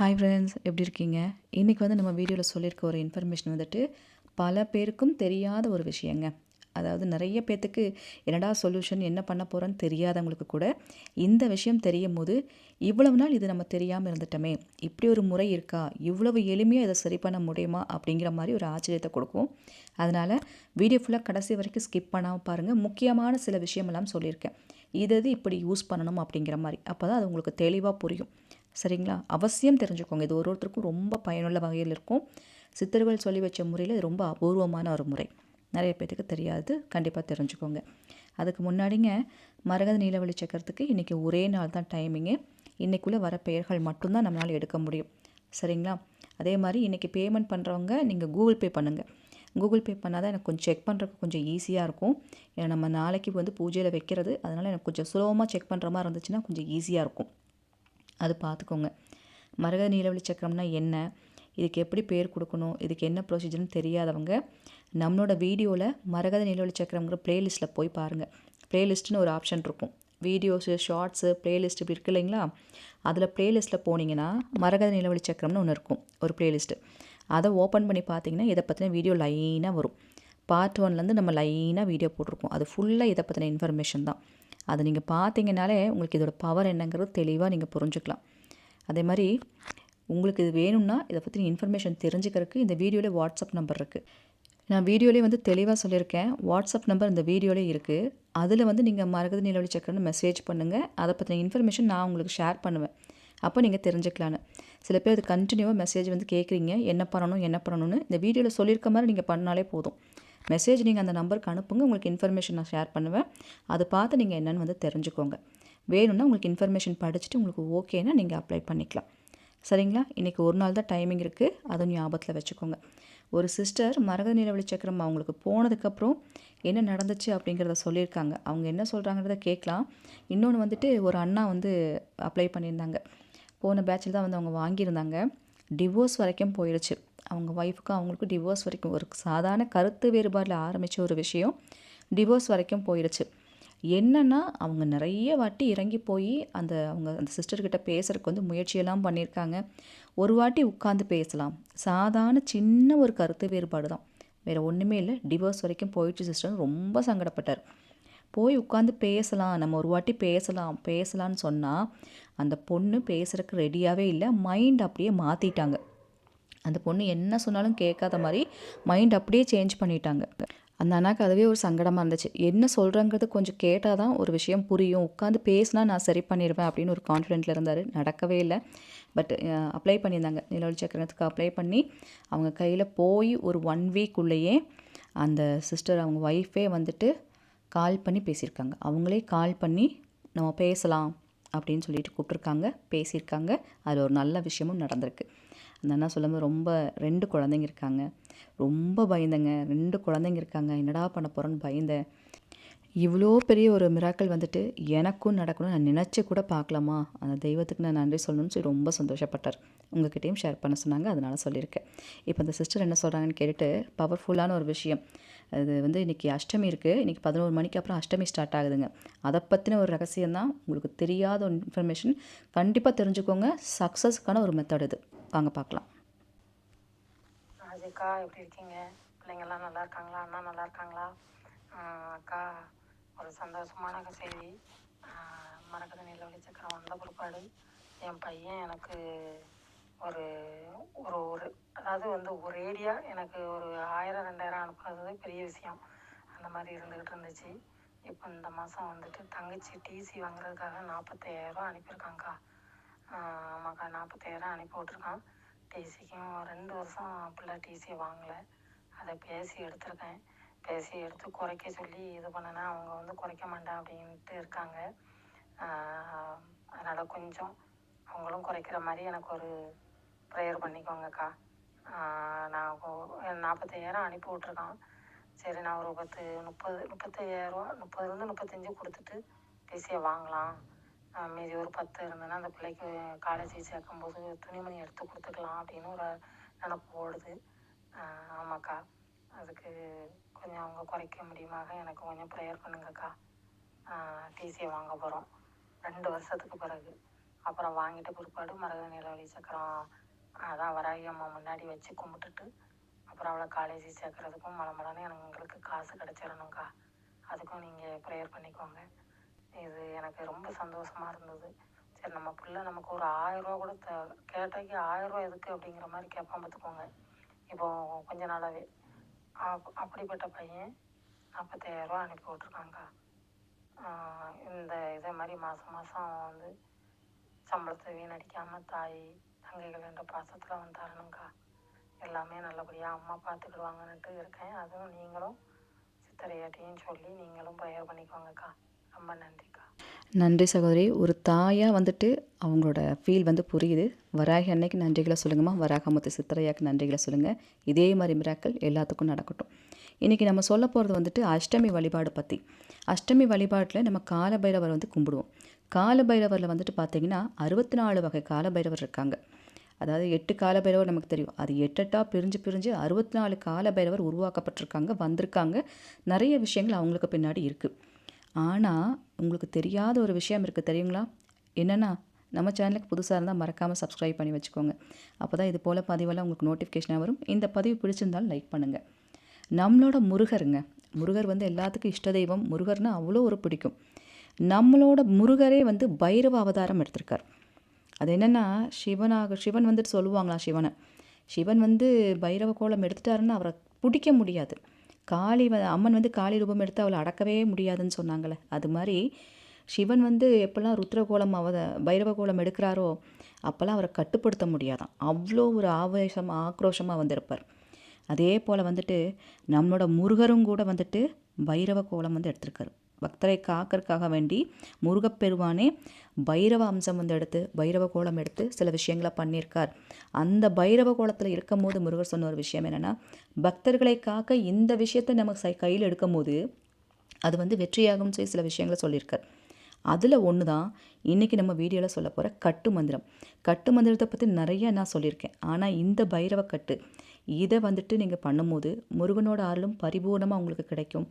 Hi friends, எப்படி இருக்கீங்க? இன்றைக்கி வந்து நம்ம வீடியோவில் சொல்லியிருக்க ஒரு இன்ஃபர்மேஷன் வந்துட்டு பல பேருக்கும் தெரியாத ஒரு விஷயங்க. அதாவது நிறைய பேர்த்துக்கு என்னடா சொல்யூஷன் என்ன பண்ண போகிறோன்னு தெரியாதவங்களுக்கு கூட இந்த விஷயம் தெரியும் போது இவ்வளவு நாள் இது நம்ம தெரியாமல் இருந்துட்டோமே, இப்படி ஒரு முறை இருக்கா, இவ்வளவு எளிமையாக இதை சரி பண்ண முடியுமா அப்படிங்கிற மாதிரி ஒரு ஆச்சரியத்தை கொடுக்கும். அதனால் வீடியோ ஃபுல்லாக கடைசி வரைக்கும் ஸ்கிப் பண்ணாமல் பாருங்கள். முக்கியமான சில விஷயமெல்லாம் சொல்லியிருக்கேன். இது இப்படி யூஸ் பண்ணணும் அப்படிங்கிற மாதிரி, அப்போ தான் அது உங்களுக்கு தெளிவாக புரியும். சரிங்களா? அவசியம் தெரிஞ்சுக்கோங்க. இது ஒருத்தருக்கும் ரொம்ப பயனுள்ள வகையில் இருக்கும். சித்தர்கள் சொல்லி வச்ச முறையில் இது ரொம்ப அபூர்வமான ஒரு முறை. நிறைய பேத்துக்கு தெரியாது. கண்டிப்பாக தெரிஞ்சுக்கோங்க. அதுக்கு முன்னாடிங்க, மரகத நீலவழி சக்கரத்துக்கு இன்றைக்கி ஒரே நாள் தான் டைமிங்கு. இன்றைக்குள்ளே வர பெயர்கள் மட்டும்தான் நம்மளால் எடுக்க முடியும். சரிங்களா? அதே மாதிரி இன்றைக்கி பேமெண்ட் பண்ணுறவங்க நீங்கள் கூகுள் பே பண்ணுங்கள். கூகுள் பே பண்ணால் தான் எனக்கு கொஞ்சம் செக் பண்ணுறதுக்கு கொஞ்சம் ஈஸியாக இருக்கும். ஏன்னா நம்ம நாளைக்கு வந்து பூஜையில் வைக்கிறது, அதனால் எனக்கு கொஞ்சம் சுலபமாக செக் பண்ணுற மாதிரி இருந்துச்சுன்னா கொஞ்சம் ஈஸியாக இருக்கும். அது பார்த்துக்கோங்க. மரகத நீலவழி சக்கரம்னா என்ன, இதுக்கு எப்படி பேர் கொடுக்கணும், இதுக்கு என்ன ப்ரொசீஜர்னு தெரியாதவங்க நம்மளோட வீடியோவில் மரகத நீலவழி சக்கரம்ங்கிற ப்ளேலிஸ்ட்டில் போய் பாருங்கள். ப்ளேலிஸ்ட்டுன்னு ஒரு ஆப்ஷன் இருக்கும். வீடியோஸு, ஷார்ட்ஸு, ப்ளேலிஸ்ட் இப்படி இருக்கு இல்லைங்களா? அதில் ப்ளேலிஸ்ட்டில் போனீங்கன்னா மரகத நீலவழி சக்கரம்னு ஒன்று இருக்கும், ஒரு ப்ளேலிஸ்ட்டு. அதை ஓப்பன் பண்ணி பார்த்தீங்கன்னா இதை பற்றின வீடியோ லைனாக வரும். பார்ட் 1லேருந்து நம்ம லைனாக வீடியோ போட்டிருக்கோம். அது ஃபுல்லாக இதை பற்றின இன்ஃபர்மேஷன் தான். அதை நீங்கள் பார்த்தீங்கனாலே உங்களுக்கு இதோட பவர் என்னங்கிறது தெளிவாக நீங்கள் புரிஞ்சுக்கலாம். அதே மாதிரி உங்களுக்கு இது வேணும்னா இதை பற்றி இன்ஃபர்மேஷன் தெரிஞ்சுக்கிறதுக்கு இந்த வீடியோவில் வாட்ஸ்அப் நம்பர் இருக்குது. நான் வீடியோலேயே வந்து தெளிவாக சொல்லியிருக்கேன். வாட்ஸ்அப் நம்பர் இந்த வீடியோலே இருக்குது. அதில் வந்து நீங்கள் மரகத நீலவழி சக்கரம்னு மெசேஜ் பண்ணுங்கள். அதை பற்றின இன்ஃபர்மேஷன் நான் உங்களுக்கு ஷேர் பண்ணுவேன். அப்போ நீங்கள் தெரிஞ்சுக்கலான்னு. சில பேர் அது கண்டினியூவாக மெசேஜ் வந்து கேட்குறீங்க, என்ன பண்ணணும்னு. இந்த வீடியோவில் சொல்லியிருக்க மாதிரி நீங்கள் பண்ணாலே போதும். மெசேஜ் நீங்கள் அந்த நம்பருக்கு அனுப்புங்க. உங்களுக்கு இன்ஃபர்மேஷன் நான் ஷேர் பண்ணுவேன். அதை பார்த்து நீங்கள் என்னென்னு வந்து தெரிஞ்சுக்கோங்க. வேணும்னா உங்களுக்கு இன்ஃபர்மேஷன் படிச்சுட்டு உங்களுக்கு ஓகேன்னா நீங்கள் அப்ளை பண்ணிக்கலாம். சரிங்களா? இன்றைக்கி ஒரு நாள் தான் டைமிங் இருக்குது. அதுவும் ஞாபகத்தில் வச்சுக்கோங்க. ஒரு சிஸ்டர் மரகத நீலவழி சக்கரம் அவங்களுக்கு போனதுக்கப்புறம் என்ன நடந்துச்சு அப்படிங்கிறத சொல்லியிருக்காங்க. அவங்க என்ன சொல்கிறாங்கிறத கேட்கலாம். இன்னொன்று வந்துட்டு ஒரு அண்ணா வந்து அப்ளை பண்ணியிருந்தாங்க. போன பேட்சில் தான் வந்து அவங்க வாங்கியிருந்தாங்க. டிவோர்ஸ் வரைக்கும் போயிடுச்சு. அவங்க ஒய்ஃபுக்கும் அவங்களுக்கும் டிவோர்ஸ் வரைக்கும், ஒரு சாதாரண கருத்து வேறுபாடில் ஆரம்பித்த ஒரு விஷயம் டிவோர்ஸ் வரைக்கும் போயிடுச்சு. என்னென்னா அவங்க நிறைய வாட்டி இறங்கி போய் அந்த சிஸ்டர்கிட்ட பேசுகிறதுக்கு வந்து முயற்சியெல்லாம் பண்ணியிருக்காங்க. ஒரு வாட்டி உட்காந்து பேசலாம். சாதாரண சின்ன ஒரு கருத்து வேறுபாடு தான், வேறு ஒன்றுமே இல்லை. டிவோர்ஸ் வரைக்கும் போயிடுச்சு சிஸ்டர்னு ரொம்ப சங்கடப்பட்டார். போய் உட்காந்து பேசலாம், நம்ம ஒரு வாட்டி பேசலான்னு சொன்னால் அந்த பொண்ணு பேசுகிறதுக்கு ரெடியாகவே இல்லை. மைண்ட் அப்படியே மாற்றிட்டாங்க. அந்த பொண்ணு என்ன சொன்னாலும் கேட்காத மாதிரி மைண்ட் அப்படியே சேஞ்ச் பண்ணிட்டாங்க. அந்த அண்ணாக்கு அதுவே ஒரு சங்கடமாக இருந்துச்சு. என்ன சொல்கிறேங்கிறது கொஞ்சம் கேட்டால் தான் ஒரு விஷயம் புரியும், உட்காந்து பேசினா நான் சரி பண்ணிடுவேன் அப்படின்னு ஒரு கான்ஃபிடென்ட்டில் இருந்தார். நடக்கவே இல்லை. பட் அப்ளை பண்ணியிருந்தாங்க. நீலவழி சக்கரத்துக்கு அப்ளை பண்ணி அவங்க கையில் போய் ஒரு 1 வீக்குள்ளேயே அந்த சிஸ்டர் அவங்க ஒய்ஃபே வந்துட்டு கால் பண்ணி பேசியிருக்காங்க. அவங்களே கால் பண்ணி நம்ம பேசலாம் அப்படின்னு சொல்லிட்டு கூப்பிட்ருக்காங்க, பேசியிருக்காங்க. அதில் ஒரு நல்ல விஷயமும் நடந்திருக்கு. அந்த அண்ணா சொல்லும்போது ரொம்ப 2 குழந்தைங்க இருக்காங்க. ரொம்ப பயந்தேங்க. 2 குழந்தைங்க இருக்காங்க. என்னடா பண்ண போகிறோன்னு பயந்தேன். இவ்வளோ பெரிய ஒரு மிராக்கள் வந்துட்டு எனக்கும் நடக்கணும்னு நான் நினச்சி கூட பார்க்கலாமா, அந்த தெய்வத்துக்கு நான் நன்றி சொல்லணும்னு சொல்லி ரொம்ப சந்தோஷப்பட்டார். உங்கள்கிட்டையும் ஷேர் பண்ண சொன்னாங்க, அதனால் சொல்லியிருக்கேன். இப்போ அந்த சிஸ்டர் என்ன சொல்கிறாங்கன்னு கேட்டுட்டு, பவர்ஃபுல்லான ஒரு விஷயம். அது வந்து இன்றைக்கி அஷ்டமி இருக்குது. இன்றைக்கி 11 மணிக்கு அப்புறம் அஷ்டமி ஸ்டார்ட் ஆகுதுங்க. அதை பற்றின ஒரு ரகசியம் தான். உங்களுக்கு தெரியாத ஒரு இன்ஃபர்மேஷன் கண்டிப்பாக தெரிஞ்சுக்கோங்க. சக்ஸஸ்க்கான ஒரு மெத்தட் இது. வாங்க பார்க்கலாம். ராஜிக்கா, எப்படி இருக்கீங்க? பிள்ளைங்கள்லாம் நல்லா இருக்காங்களா? அண்ணா நல்லா இருக்காங்களா? அக்கா, ஒரு சந்தோஷமான செய்தி. மரகத நீலவழி சக்கரம் வந்த பிற்பாடு என் பையன் எனக்கு ஒரு ஒரு ஒரு அதாவது வந்து ஒரேடியாக எனக்கு ஒரு 1000 2000 அனுப்புனது பெரிய விஷயம். அந்த மாதிரி இருந்துக்கிட்டு இருந்துச்சு. இப்போ இந்த மாதம் வந்துட்டு தங்கச்சி டிசி வாங்குறதுக்காக 45,000 அனுப்பியிருக்காங்க்கா. ஆமாக்கா, 45,000 அனுப்பி விட்ருக்கான். டிசிக்கும் 2 வருஷம் பிள்ளை டிசி வாங்கலை. அதை பேசி எடுத்திருக்கேன். பேசி எடுத்து குறைக்க சொல்லி இது பண்ணினா அவங்க வந்து குறைக்க மாட்டேன் அப்படின்ட்டு இருக்காங்க. அதனால் கொஞ்சம் அவங்களும் குறைக்கிற மாதிரி எனக்கு ஒரு ப்ரேயர் பண்ணிக்கோங்கக்கா. நான் 45,000 அனுப்பி விட்ருக்கான். சரி, நான் ஒரு 35,000 30லேருந்து 35 கொடுத்துட்டு டிசியை வாங்கலாம். மீதி ஒரு 10 இருந்ததுன்னா அந்த பிள்ளைக்கு காலேஜ் சேர்க்கும்போது துணிமணி எடுத்து கொடுத்துக்கலாம் அப்படின்னு ஒரு நினப்பு ஓடுது. ஆமாக்கா, அதுக்கு கொஞ்சம் அவங்க குறைக்க முடியுமாக எனக்கு கொஞ்சம் ப்ரேயர் பண்ணுங்கக்கா. டிசியை வாங்க போகிறோம் 2 வருஷத்துக்கு பிறகு. அப்புறம் வாங்கிட்ட பிற்பாடு மரகத நிலவொளி சக்கரம் அதான் வராகி அம்மா முன்னாடி வச்சு கும்பிட்டுட்டு அப்புறம் அவளை காலேஜ் சேர்க்குறதுக்கும் மலமலன்னு எங்களுக்கு காசு கிடச்சிடணுங்க்கா. அதுக்கும் நீங்கள் ப்ரேயர் பண்ணிக்கோங்க. இது எனக்கு ரொம்ப சந்தோஷமாக இருந்தது. சரி நம்ம பிள்ளை நமக்கு ஒரு 1000 கூட கேட்டாக்கி 1000 எதுக்கு அப்படிங்கிற மாதிரி கேட்பான் பார்த்துக்கோங்க. இப்போது கொஞ்ச நாளாகவே அப்படிப்பட்ட பையன் 45,000 அனுப்பி விட்ருக்காங்க்கா. இந்த இதே மாதிரி மாதம் மாதம் வந்து சம்பளத்தை வீணடிக்காமல் தாய் தங்கைகள் என்ற பாசத்தில் அவன் தரணுங்க்கா. எல்லாமே நல்லபடியாக அம்மா பார்த்துக்கிடுவாங்கன்னுட்டு இருக்கேன். அதுவும் நீங்களும் சித்தரையாட்டியும் சொல்லி நீங்களும் ப்ரேயர் பண்ணிக்கோங்கக்கா. ரொம்ப நன்றிக்கா. நன்றி சகோதரி. ஒரு தாயாக வந்துட்டு அவங்களோட ஃபீல் வந்து புரியுது. வராகி அன்னைக்கு நன்றிகளை சொல்லுங்கம்மா. வராகமுத்து சித்தரையாக்கு நன்றிகளை சொல்லுங்கள். இதே மாதிரி மிராக்கள் எல்லாத்துக்கும் நடக்கட்டும். இன்றைக்கி நம்ம சொல்ல போகிறது வந்துட்டு அஷ்டமி வழிபாடு பற்றி. அஷ்டமி வழிபாட்டில் நம்ம காலபைரவர் வந்து கும்பிடுவோம். காலபைரவரில் வந்துட்டு பார்த்திங்கன்னா 64 வகை காலபைரவர் இருக்காங்க. அதாவது 8 காலபைரவர் நமக்கு தெரியும். அது 8 பிரிஞ்சு 64 காலபைரவர் உருவாக்கப்பட்டிருக்காங்க, வந்திருக்காங்க. நிறைய விஷயங்கள் அவங்களுக்கு பின்னாடி இருக்குது. ஆனால் உங்களுக்கு தெரியாத ஒரு விஷயம் இருக்குது தெரியுங்களா? என்னென்னா, நம்ம சேனலுக்கு புதுசாக இருந்தால் மறக்காமல் சப்ஸ்கிரைப் பண்ணி வச்சுக்கோங்க. அப்போ தான் இது போல் பதிவெல்லாம் உங்களுக்கு நோட்டிஃபிகேஷனாக வரும். இந்த பதிவு பிடிச்சிருந்தாலும் லைக் பண்ணுங்கள். நம்மளோட முருகர் வந்து எல்லாத்துக்கும் இஷ்ட தெய்வம். முருகர்னால் அவ்வளோ ஒரு பிடிக்கும். நம்மளோட முருகரே வந்து பைரவ அவதாரம் எடுத்திருக்கார். அது என்னென்னா, சிவன் வந்துட்டு சொல்லுவாங்களாம் சிவன் வந்து பைரவ கோலம் எடுத்துட்டாருன்னு அவரை பிடிக்க முடியாது. அம்மன் வந்து காளி ரூபம் எடுத்து அவளை அடக்கவே முடியாதுன்னு சொன்னாங்களே, அது மாதிரி சிவன் வந்து எப்போல்லாம் ருத்ரகோலம் பைரவ கோலம் எடுக்கிறாரோ அப்போல்லாம் அவரை கட்டுப்படுத்த முடியாதான். அவ்வளோ ஒரு ஆக்ரோஷமாக வந்திருப்பார். அதே போல் வந்துட்டு நம்மளோட முருகரும் கூட வந்துட்டு பைரவ கோலம் வந்து எடுத்திருக்காரு. பக்தரை காக்கிறதுக்காக வேண்டி முருகப்பெருவானே பைரவ அம்சம் வந்து எடுத்து பைரவ கோலம் எடுத்து சில விஷயங்களை பண்ணியிருக்கார். அந்த பைரவ கோலத்தில் இருக்கும் போது முருகர் சொன்ன ஒரு விஷயம் என்னென்னா, பக்தர்களை காக்க இந்த விஷயத்தை நம்ம கையில் எடுக்கும் போது அது வந்து வெற்றியாகும்னு சொல்லி சில விஷயங்களை சொல்லியிருக்கார். அதில் ஒன்று தான் இன்றைக்கி நம்ம வீடியோவில் சொல்ல போகிற கட்டு மந்திரம். கட்டு மந்திரத்தை பற்றி நிறைய நான் சொல்லியிருக்கேன். ஆனால் இந்த பைரவ கட்டு இதை வந்துட்டு நீங்கள் பண்ணும்போது முருகனோட அருளும் பரிபூர்ணமாக உங்களுக்கு கிடைக்கும்.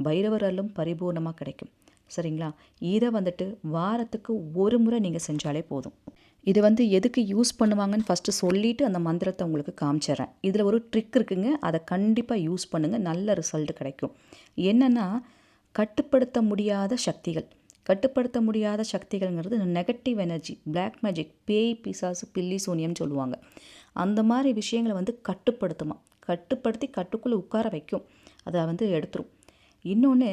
பைரவர் அருளும் பரிபூர்ணமாக கிடைக்கும். சரிங்களா? இதை வந்துட்டு வாரத்துக்கு ஒரு முறை நீங்கள் செஞ்சாலே போதும். இது வந்து எதுக்கு யூஸ் பண்ணுவாங்கன்னு ஃபஸ்ட்டு சொல்லிவிட்டு அந்த மந்திரத்தை உங்களுக்கு காமிச்சிட்றேன். இதில் ஒரு ட்ரிக் இருக்குங்க. அதை கண்டிப்பாக யூஸ் பண்ணுங்கள். நல்ல ரிசல்ட் கிடைக்கும். என்னென்னா, கட்டுப்படுத்த முடியாத சக்திகள்ங்கிறது நெகட்டிவ் எனர்ஜி, பிளாக் மேஜிக், பேய் பிசாசு பில்லி சூனியம்னு சொல்லுவாங்க. அந்த மாதிரி விஷயங்களை வந்து கட்டுப்படுத்தி கட்டுக்குள்ளே உட்கார வைக்கும். அதை வந்து எடுத்துரும். இன்னொன்று,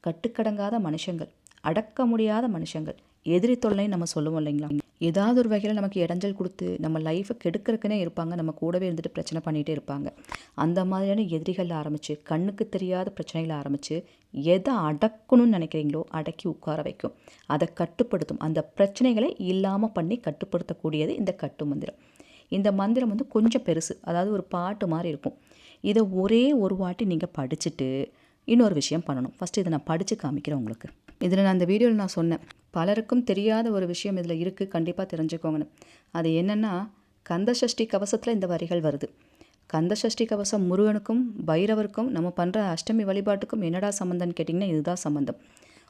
கட்டுக்கடங்காத மனுஷங்கள், அடக்க முடியாத மனுஷங்கள், எதிரி தொல்லைன்னு நம்ம சொல்லுவோம் இல்லைங்களா? ஏதாவது ஒரு வகையில் நமக்கு இடைஞ்சல் கொடுத்து நம்ம லைஃப்பை கெடுக்கிறதுக்குனே இருப்பாங்க. நம்ம கூடவே இருந்துட்டு பிரச்சனை பண்ணிகிட்டே இருப்பாங்க. அந்த மாதிரியான எதிரிகள் ஆரம்பித்து கண்ணுக்கு தெரியாத பிரச்சனைகளை ஆரம்பித்து எதை அடக்கணும்னு நினைக்கிறீங்களோ அடக்கி உட்கார வைக்கும். அதை கட்டுப்படுத்தும். அந்த பிரச்சனைகளை இல்லாமல் பண்ணி கட்டுப்படுத்தக்கூடியது இந்த கட்டு மந்திரம். இந்த மந்திரம் வந்து கொஞ்சம் பெருசு. அதாவது ஒரு பாட்டு மாதிரி இருக்கும். இதை ஒரே ஒரு வாட்டி நீங்கள் படிச்சுட்டு இன்னொரு விஷயம் பண்ணணும். ஃபஸ்ட்டு இதை நான் படித்து காமிக்கிறேன் உங்களுக்கு. இதில் நான் இந்த வீடியோவில் நான் சொன்னேன், பலருக்கும் தெரியாத ஒரு விஷயம் இதில் இருக்குது, கண்டிப்பாக தெரிஞ்சுக்கோங்கன்னு. அது என்னென்னா, கந்தசஷ்டி கவசத்தில் இந்த வரிகள் வருது. கந்தசஷ்டி கவசம் முருகனுக்கும் பைரவருக்கும் நம்ம பண்ணுற அஷ்டமி வழிபாட்டுக்கும் என்னடா சம்மந்தம்னு கேட்டிங்கன்னா, இதுதான் சம்மந்தம்.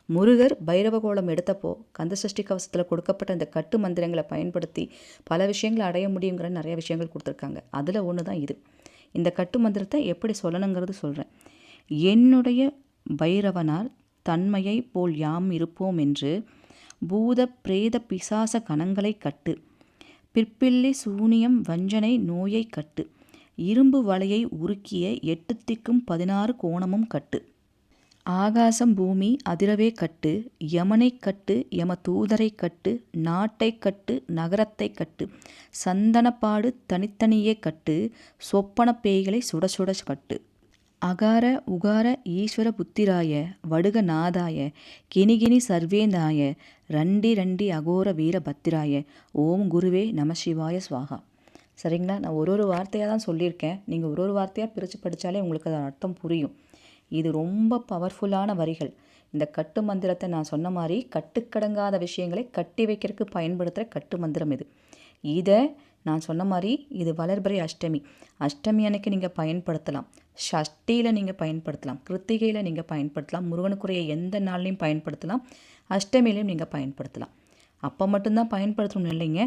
முருகர் பைரவ கோலம் எடுத்தப்போ கந்தசஷ்டி கவசத்தில் கொடுக்கப்பட்ட இந்த கட்டு மந்திரங்களை பயன்படுத்தி பல விஷயங்களை அடைய முடியுங்கிற நிறைய விஷயங்கள் கொடுத்துருக்காங்க. அதில் ஒன்று தான் இது. இந்த கட்டு மந்திரத்தை எப்படி சொல்லணுங்கிறது சொல்கிறேன். என்னுடைய பைரவனார் தன்மையை போல் யாம் இருப்போம் என்று பூத பிரேத பிசாச கணங்களை கட்டு, பிற்பில்லி சூனியம் வஞ்சனை நோயை கட்டு, இரும்பு வலையை உருக்கிய 8 திக்கும் 16 கோணமும் கட்டு, ஆகாசம் பூமி அதிரவே கட்டு, யமனை கட்டு, யம தூதரை கட்டு, நாட்டை கட்டு, நகரத்தை கட்டு, சந்தனப்பாடு தனித்தனியே கட்டு, சொப்பன பேய்களை சுட சுட கட்டு, அகார உகார ஈஸ்வர புத்திராய வடுக நாதாய கிணிகிணி சர்வேந்தாய ரண்டி ரண்டி அகோர வீர பத்திராய ஓம் குருவே நம சிவாய ஸ்வாகா. சரிங்களா? நான் ஒரு வார்த்தையாக தான் சொல்லியிருக்கேன். நீங்கள் ஒரு வார்த்தையாக பிரித்து படித்தாலே உங்களுக்கு அதன் அர்த்தம் புரியும். இது ரொம்ப பவர்ஃபுல்லான வரிகள். இந்த கட்டு மந்திரத்தை நான் சொன்ன மாதிரி கட்டுக்கடங்காத விஷயங்களை கட்டி வைக்கிறதுக்கு பயன்படுத்துகிற கட்டு மந்திரம் இது. இதை நான் சொன்ன மாதிரி இது வளர்பிறை அஷ்டமி அன்னைக்கு நீங்கள் பயன்படுத்தலாம். ஷஷ்டியில் நீங்கள் பயன்படுத்தலாம். கிருத்திகையில் நீங்கள் பயன்படுத்தலாம். முருகனுக்குரிய எந்த நாள்லையும் பயன்படுத்தலாம். அஷ்டமிலையும் நீங்கள் பயன்படுத்தலாம். அப்போ மட்டும்தான் பயன்படுத்தணும்னு இல்லைங்க.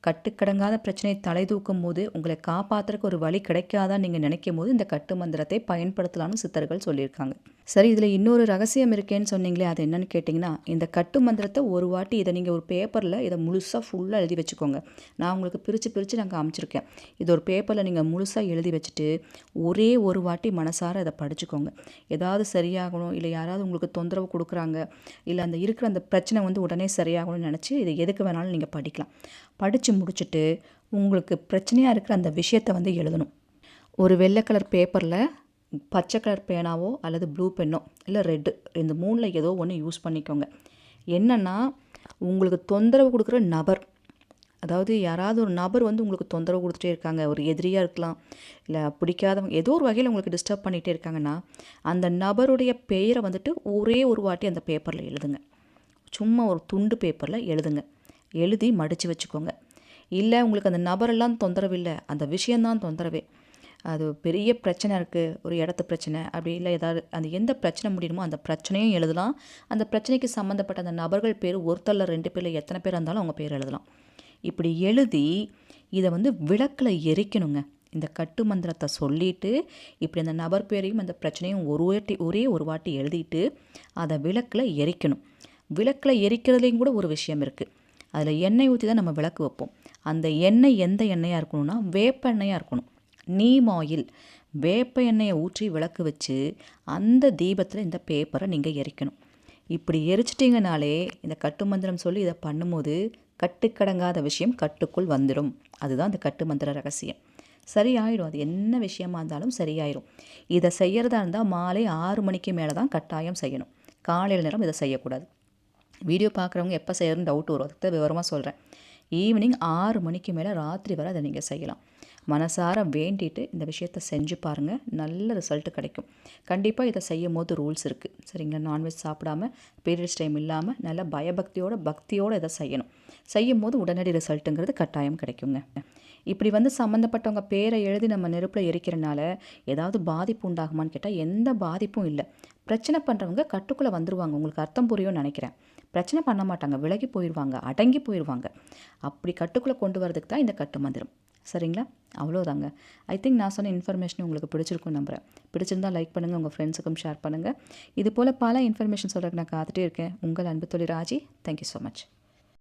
கட்டுக்கடங்காத பிரச்சனை தலை தூக்கும் போது உங்களை காப்பாற்றுறக்கு ஒரு வழி கிடைக்காதான்னு நீங்கள் நினைக்கும் போது இந்த கட்டு மந்திரத்தை பயன்படுத்தலாம்னு சித்தர்கள் சொல்லியிருக்காங்க. சரி, இதில் இன்னொரு ரகசியம் இருக்கேன்னு சொன்னீங்களே, அது என்னன்னு கேட்டிங்கன்னா, இந்த கட்டு மந்திரத்தை ஒரு வாட்டி இதை நீங்கள் ஒரு பேப்பரில் இதை முழுசாக ஃபுல்லாக எழுதி வச்சுக்கோங்க. நான் உங்களுக்கு பிரித்து நான் காமிச்சிருக்கேன். இது ஒரு பேப்பரில் நீங்கள் முழுசாக எழுதி வச்சுட்டு ஒரே ஒரு வாட்டி மனசார இதை படிச்சுக்கோங்க. ஏதாவது சரியாகணும், இல்லை யாராவது உங்களுக்கு தொந்தரவு கொடுக்குறாங்க, இல்லை அந்த இருக்கிற அந்த பிரச்சனை உடனே சரியாகணும்னு நினச்சி இதை எதுக்கு வேணாலும் நீங்கள் படிக்கலாம். படித்து முடிச்சுட்டு உங்களுக்கு பிரச்சனையாக இருக்கிற அந்த விஷயத்தை எழுதணும். ஒரு வெள்ளை கலர் பேப்பரில் பச்சை கலர் பேனாவோ அல்லது ப்ளூ பென்னோ இல்லை ரெட்டு, இந்த மூணில் ஏதோ ஒன்று யூஸ் பண்ணிக்கோங்க. என்னென்னா, உங்களுக்கு தொந்தரவு கொடுக்குற நபர், அதாவது யாராவது ஒரு நபர் உங்களுக்கு தொந்தரவு கொடுத்துட்டே இருக்காங்க, ஒரு எதிரியாக இருக்கலாம், இல்லை பிடிக்காதவங்க, ஏதோ ஒரு வகையில் உங்களுக்கு டிஸ்டர்ப் பண்ணிகிட்டே இருக்காங்கன்னா, அந்த நபருடைய பெயரை ஒரே ஒரு வாட்டி அந்த பேப்பரில் எழுதுங்க. சும்மா ஒரு துண்டு பேப்பரில் எழுதுங்க. எழுதி மடித்து வச்சுக்கோங்க. இல்லை உங்களுக்கு அந்த நபரெல்லாம் தொந்தரவு இல்லை, அந்த விஷயந்தான் தொந்தரவே, அது பெரிய பிரச்சனை இருக்குது, ஒரு இடத்து பிரச்சனை அப்படி இல்லை, ஏதாவது அந்த எந்த பிரச்சனை முடியுமோ அந்த பிரச்சனையும் எழுதலாம். அந்த பிரச்சனைக்கு சம்மந்தப்பட்ட அந்த நபர்கள் பேர் ஒருத்தரில் 2 பேரில் எத்தனை பேர் இருந்தாலும் அவங்க பேர் எழுதலாம். இப்படி எழுதி இதை விளக்கில் எரிக்கணுங்க. இந்த கட்டு மந்திரத்தை சொல்லிவிட்டு இப்படி அந்த நபர் பேரையும் அந்த பிரச்சனையும் ஒரே ஒரு வாட்டி எழுதிட்டு அதை விளக்கில் எரிக்கணும். விளக்கில் எரிக்கிறதுலேயும் கூட ஒரு விஷயம் இருக்குது. அதில் எண்ணெய் ஊற்றி தான் நம்ம விளக்கு வைப்போம். அந்த எண்ணெய் எந்த எண்ணெயாக இருக்கணும்னா வேப்ப எண்ணெயாக இருக்கணும். நீம் ஆயில், வேப்ப எண்ணெயை ஊற்றி விளக்கு வச்சு அந்த தீபத்தில் இந்த பேப்பரை நீங்கள் எரிக்கணும். இப்படி எரிச்சிட்டிங்கனாலே இந்த கட்டு மந்திரம் சொல்லி இதை பண்ணும்போது கட்டுக்கடங்காத விஷயம் கட்டுக்குள் வந்துடும். அதுதான் இந்த கட்டு மந்திர ரகசியம். சரியாயிடும். அது என்ன விஷயமா இருந்தாலும் சரியாயிடும். இதை செய்கிறதா இருந்தால் மாலை 6 மணிக்கு மேலே தான் கட்டாயம் செய்யணும். காலையில் நேரம் இதை செய்யக்கூடாது. வீடியோ பார்க்குறவங்க எப்போ செய்யறதுன்னு டவுட் வரும், அதுக்கு விவரமாக சொல்கிறேன். ஈவினிங் 6 மணிக்கு மேலே ராத்திரி வரை அதை நீங்கள் செய்யலாம். மனசார வேண்டிட்டு இந்த விஷயத்தை செஞ்சு பாருங்கள், நல்ல ரிசல்ட் கிடைக்கும். கண்டிப்பாக இதை செய்யும் போது ரூல்ஸ் இருக்குது, சரிங்களா? நான்வெஜ் சாப்பிடாமல், பீரியட்ஸ் டைம் இல்லாமல், நல்ல பக்தியோடு இதை செய்யணும். செய்யும் போது உடனடி ரிசல்ட்டுங்கிறது கட்டாயம் கிடைக்குங்க. இப்படி சம்மந்தப்பட்டவங்க பேரை எழுதி நம்ம நெருப்பில் எரிக்கிறனால ஏதாவது பாதிப்பு உண்டாகுமான்னு கேட்டால் எந்த பாதிப்பும் இல்லை. பிரச்சனை பண்ணுறவங்க கட்டுக்குள்ளே வந்துடுவாங்க. உங்களுக்கு அர்த்தம் புரியும்னு நினைக்கிறேன். பிரச்சனை பண்ண மாட்டாங்க, விலகி போயிடுவாங்க, அடங்கி போயிடுவாங்க. அப்படி கட்டுக்குள்ளே கொண்டு வரதுக்கு தான் இந்த கட்டு மந்திரம், சரிங்களா? அவ்வளோதாங்க. ஐ திங்க் நான் சொன்ன இன்ஃபர்மேஷன் உங்களுக்கு பிடிச்சிருக்குன்னு நம்புகிறேன். பிடிச்சிருந்தா லைக் பண்ணுங்கள், உங்கள் ஃப்ரெண்ட்ஸுக்கும் ஷேர் பண்ணுங்கள். இது போல் பல இன்ஃபர்மேஷன் சொல்கிறதுக்கு நான் காத்துட்டே இருக்கேன். உங்கள் அன்பு தோழி ராஜி. Thank you so much.